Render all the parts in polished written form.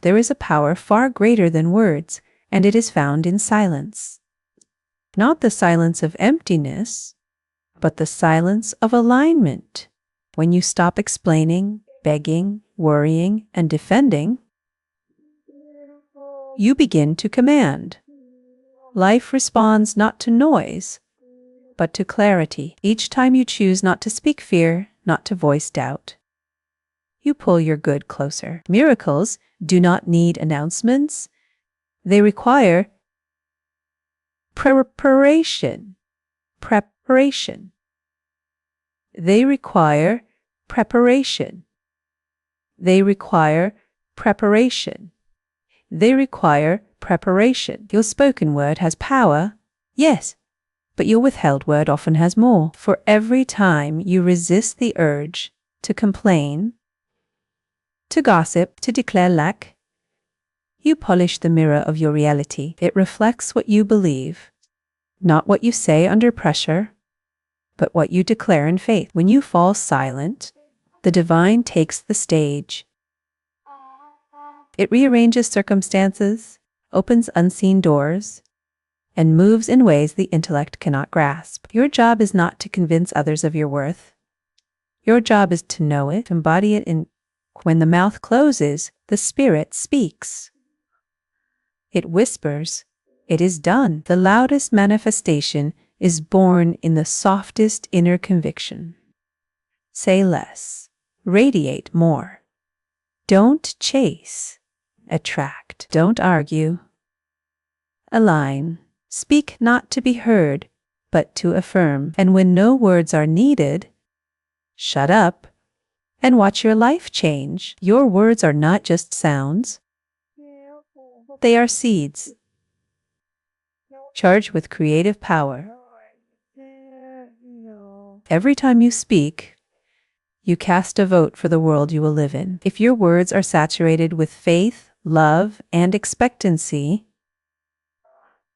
There is a power far greater than words, and it is found in silence. Not the silence of emptiness, but the silence of alignment. When you stop explaining, begging, worrying, and defending, you begin to command. Life responds not to noise, but to clarity. Each time you choose not to speak fear, not to voice doubt, you pull your good closer. Miracles do not need announcements. They require preparation. Preparation. They require preparation. They require preparation. They require preparation. Your spoken word has power, yes, but your withheld word often has more. For every time you resist the urge to complain, to gossip, to declare lack, you polish the mirror of your reality. It reflects what you believe, not what you say under pressure, but what you declare in faith. When you fall silent, the divine takes the stage. It rearranges circumstances, opens unseen doors, and moves in ways the intellect cannot grasp. Your job is not to convince others of your worth. Your job is to know it, to embody it in. When the mouth closes, the spirit speaks. It whispers, "It is done." The loudest manifestation is born in the softest inner conviction. Say less. Radiate more. Don't chase. Attract. Don't argue. Align. Speak not to be heard, but to affirm. And when no words are needed, shut up and watch your life change. Your words are not just sounds. They are seeds, charged with creative power. Every time you speak, you cast a vote for the world you will live in. If your words are saturated with faith, love, and expectancy,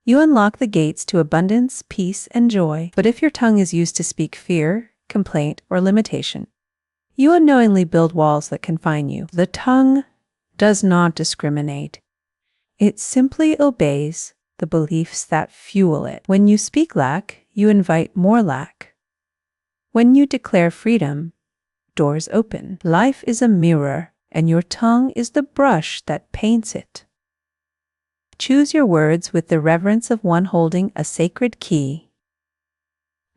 you unlock the gates to abundance, peace, and joy. But if your tongue is used to speak fear, complaint, or limitation, you unknowingly build walls that confine you. The tongue does not discriminate. It simply obeys the beliefs that fuel it. When you speak lack, you invite more lack. When you declare freedom, doors open. Life is a mirror, and your tongue is the brush that paints it. Choose your words with the reverence of one holding a sacred key.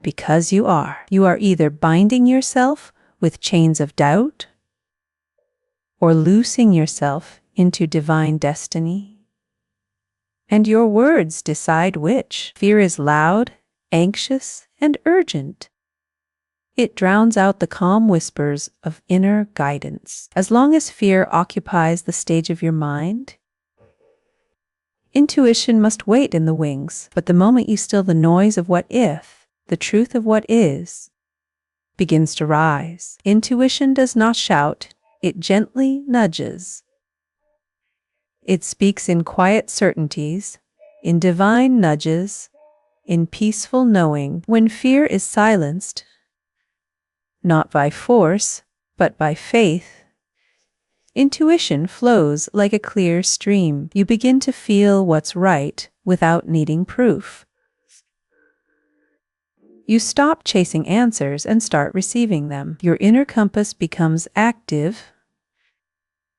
Because you are either binding yourself with chains of doubt or loosing yourself into divine destiny. And your words decide which. Fear is loud, anxious, and urgent. It drowns out the calm whispers of inner guidance. As long as fear occupies the stage of your mind, intuition must wait in the wings. But the moment you still the noise of what if, the truth of what is begins to rise. Intuition does not shout, it gently nudges. It speaks in quiet certainties, in divine nudges, in peaceful knowing. When fear is silenced, not by force, but by faith, intuition flows like a clear stream. You begin to feel what's right without needing proof. You stop chasing answers and start receiving them. Your inner compass becomes active,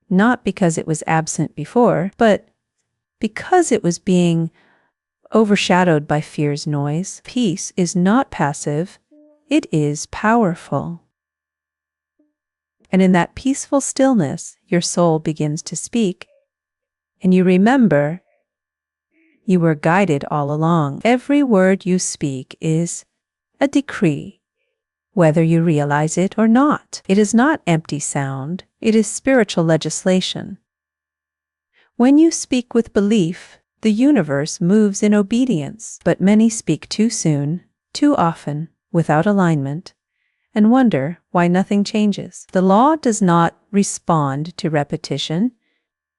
not because it was absent before, but because it was being overshadowed by fear's noise. Peace is not passive, it is powerful. And in that peaceful stillness, your soul begins to speak, and you remember you were guided all along. Every word you speak is a decree, whether you realize it or not. It is not empty sound, it is spiritual legislation. When you speak with belief, the universe moves in obedience. But many speak too soon, too often, without alignment, and wonder why nothing changes. The law does not respond to repetition,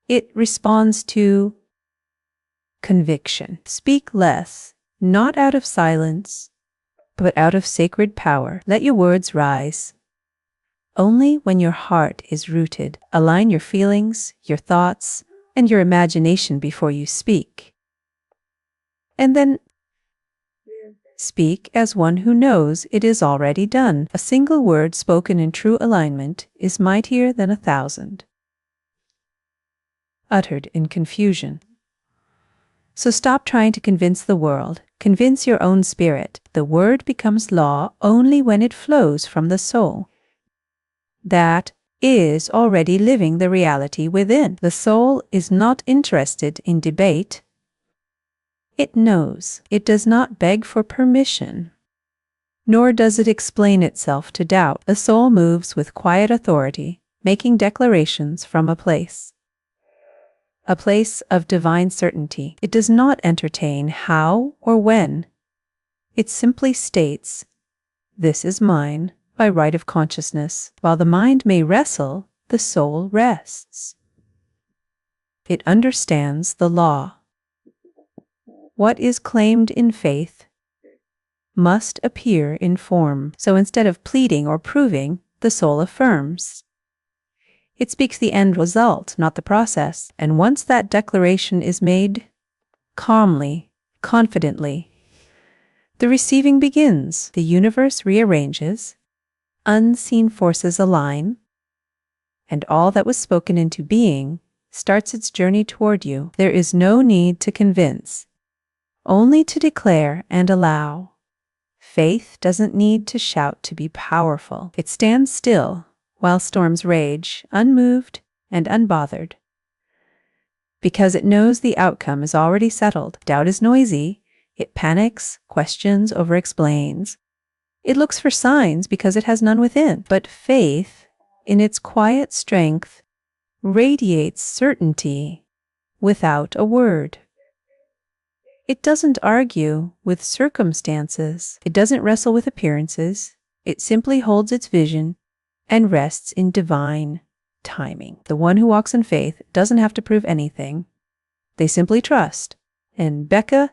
it responds to conviction. Speak less, not out of silence, but out of sacred power. Let your words rise. Only when your heart is rooted. Align your feelings, your thoughts, and your imagination before you speak. And then speak as one who knows it is already done. A single word spoken in true alignment is mightier than 1,000 uttered in confusion. So stop trying to convince the world. Convince your own spirit. The word becomes law only when it flows from the soul. That is already living the reality within. The soul is not interested in debate. It knows. It does not beg for permission, nor does it explain itself to doubt. The soul moves with quiet authority, making declarations from a place of divine certainty. It does not entertain how or when. It simply states, "This is mine," by right of consciousness. While the mind may wrestle, the soul rests. It understands the law. What is claimed in faith must appear in form. So instead of pleading or proving, the soul affirms. It speaks the end result, not the process. And once that declaration is made calmly, confidently, the receiving begins. The universe rearranges, unseen forces align, and all that was spoken into being starts its journey toward you. There is no need to convince, only to declare and allow. Faith doesn't need to shout to be powerful. It stands still while storms rage, unmoved and unbothered, because it knows the outcome is already settled. Doubt is noisy. It panics, questions, over-explains. It looks for signs because it has none within. But faith, in its quiet strength, radiates certainty without a word. It doesn't argue with circumstances. It doesn't wrestle with appearances. It simply holds its vision and rests in divine timing. The one who walks in faith doesn't have to prove anything. They simply trust. And Becca,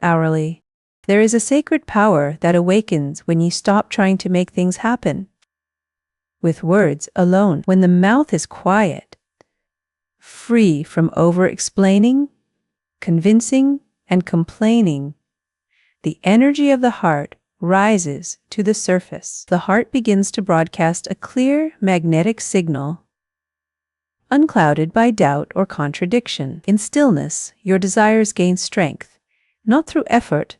hourly, there is a sacred power that awakens when you stop trying to make things happen with words alone. When the mouth is quiet, free from over-explaining, convincing, and complaining, the energy of the heart rises to the surface. The heart begins to broadcast a clear magnetic signal, unclouded by doubt or contradiction. In stillness, your desires gain strength, not through effort,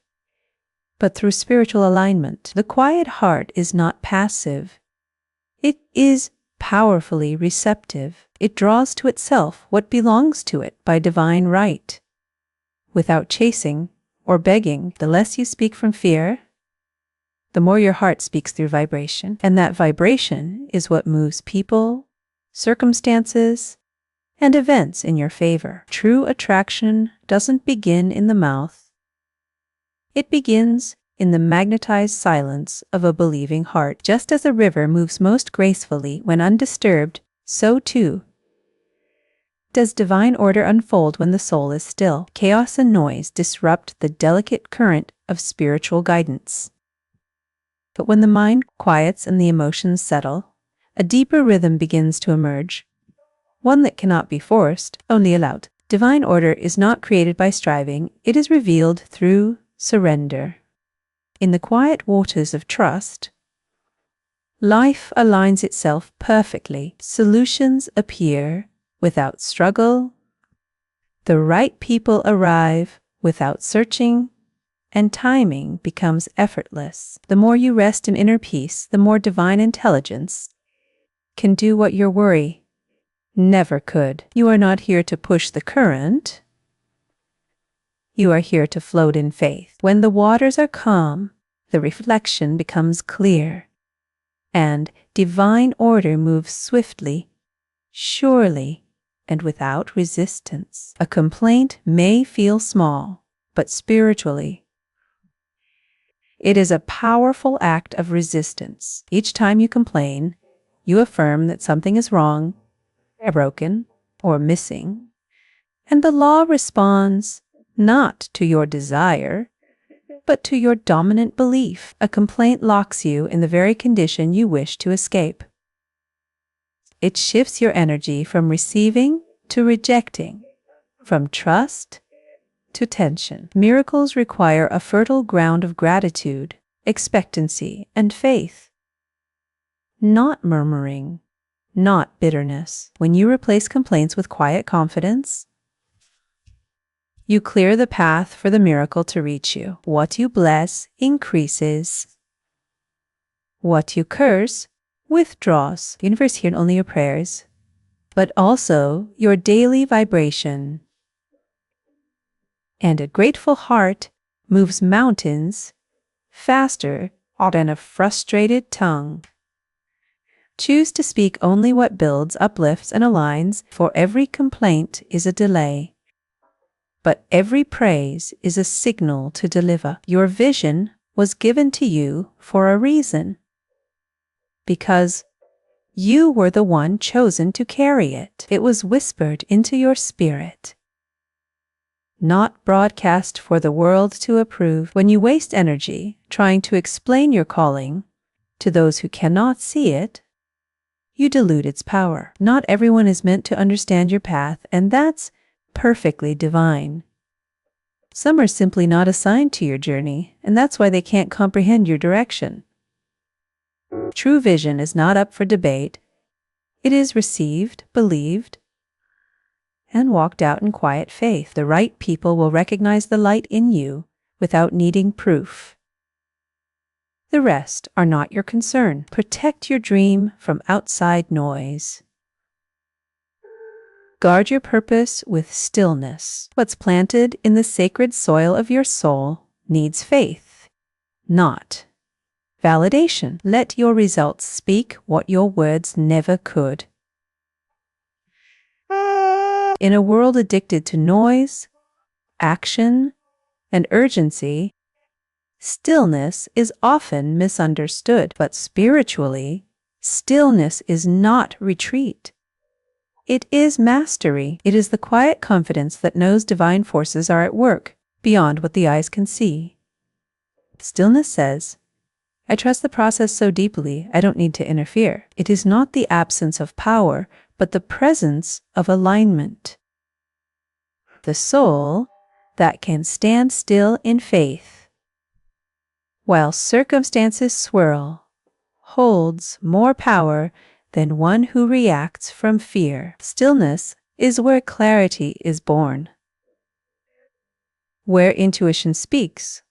but through spiritual alignment. The quiet heart is not passive. It is powerfully receptive. It draws to itself what belongs to it by divine right, without chasing or begging. The less you speak from fear, the more your heart speaks through vibration. And that vibration is what moves people, circumstances, and events in your favor. True attraction doesn't begin in the mouth. It begins in the magnetized silence of a believing heart. Just as a river moves most gracefully when undisturbed, so too does divine order unfold when the soul is still. Chaos and noise disrupt the delicate current of spiritual guidance. But when the mind quiets and the emotions settle, a deeper rhythm begins to emerge, one that cannot be forced, only allowed. Divine order is not created by striving, it is revealed through surrender. In the quiet waters of trust, life aligns itself perfectly. Solutions appear without struggle. The right people arrive without searching, and timing becomes effortless. The more you rest in inner peace, the more divine intelligence can do what your worry never could. You are not here to push the current. You are here to float in faith. When the waters are calm, the reflection becomes clear, and divine order moves swiftly, surely, and without resistance. A complaint may feel small, but spiritually, it is a powerful act of resistance. Each time you complain, you affirm that something is wrong, broken, or missing, and the law responds not to your desire, but to your dominant belief. A complaint locks you in the very condition you wish to escape. It shifts your energy from receiving to rejecting, from trust to tension. Miracles require a fertile ground of gratitude, expectancy, and faith. Not murmuring, not bitterness. When you replace complaints with quiet confidence, you clear the path for the miracle to reach you. What you bless increases. What you curse withdraws. The universe hears only your prayers, but also your daily vibration. And a grateful heart moves mountains faster than a frustrated tongue. Choose to speak only what builds, uplifts, and aligns, for every complaint is a delay. But every praise is a signal to deliver. Your vision was given to you for a reason, because you were the one chosen to carry it. It was whispered into your spirit, not broadcast for the world to approve. When you waste energy trying to explain your calling to those who cannot see it, you dilute its power. Not everyone is meant to understand your path, and that's perfectly divine. Some are simply not assigned to your journey, and that's why they can't comprehend your direction. True vision is not up for debate. It is received, believed, and walked out in quiet faith. The right people will recognize the light in you without needing proof. The rest are not your concern. Protect your dream from outside noise. Guard your purpose with stillness. What's planted in the sacred soil of your soul needs faith, not validation. Let your results speak what your words never could. In a world addicted to noise, action, and urgency, stillness is often misunderstood, but spiritually, stillness is not retreat. It is mastery. It is the quiet confidence that knows divine forces are at work beyond what the eyes can see. Stillness says, I trust the process so deeply, I don't need to interfere. It is not the absence of power, but the presence of alignment. The soul that can stand still in faith, while circumstances swirl, holds more power than one who reacts from fear. Stillness is where clarity is born, where intuition speaks,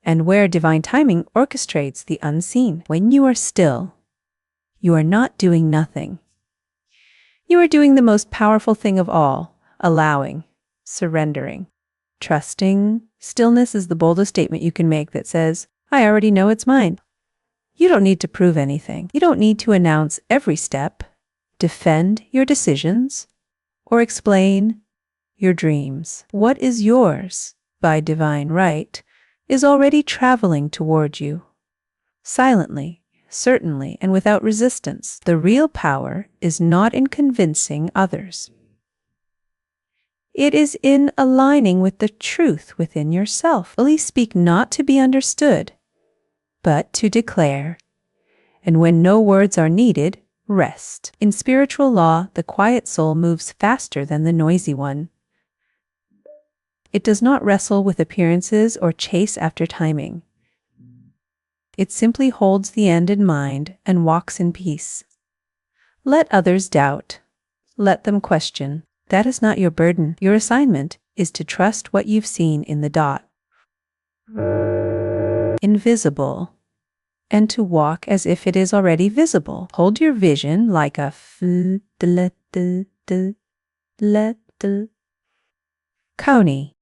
and where divine timing orchestrates the unseen. When you are still, you are not doing nothing. You are doing the most powerful thing of all, allowing, surrendering, trusting. Stillness is the boldest statement you can make that says, I already know it's mine. You don't need to prove anything. You don't need to announce every step, defend your decisions, or explain your dreams. What is yours by divine right is already traveling toward you, silently, certainly, and without resistance. The real power is not in convincing others. It is in aligning with the truth within yourself. Fully speak not to be understood, but to declare. And when no words are needed, rest. In spiritual law, the quiet soul moves faster than the noisy one. It does not wrestle with appearances or chase after timing. It simply holds the end in mind and walks in peace. Let others doubt. Let them question. That is not your burden. Your assignment is to trust what you've seen in the dot, invisible, and to walk as if it is already visible. Hold your vision like a coney.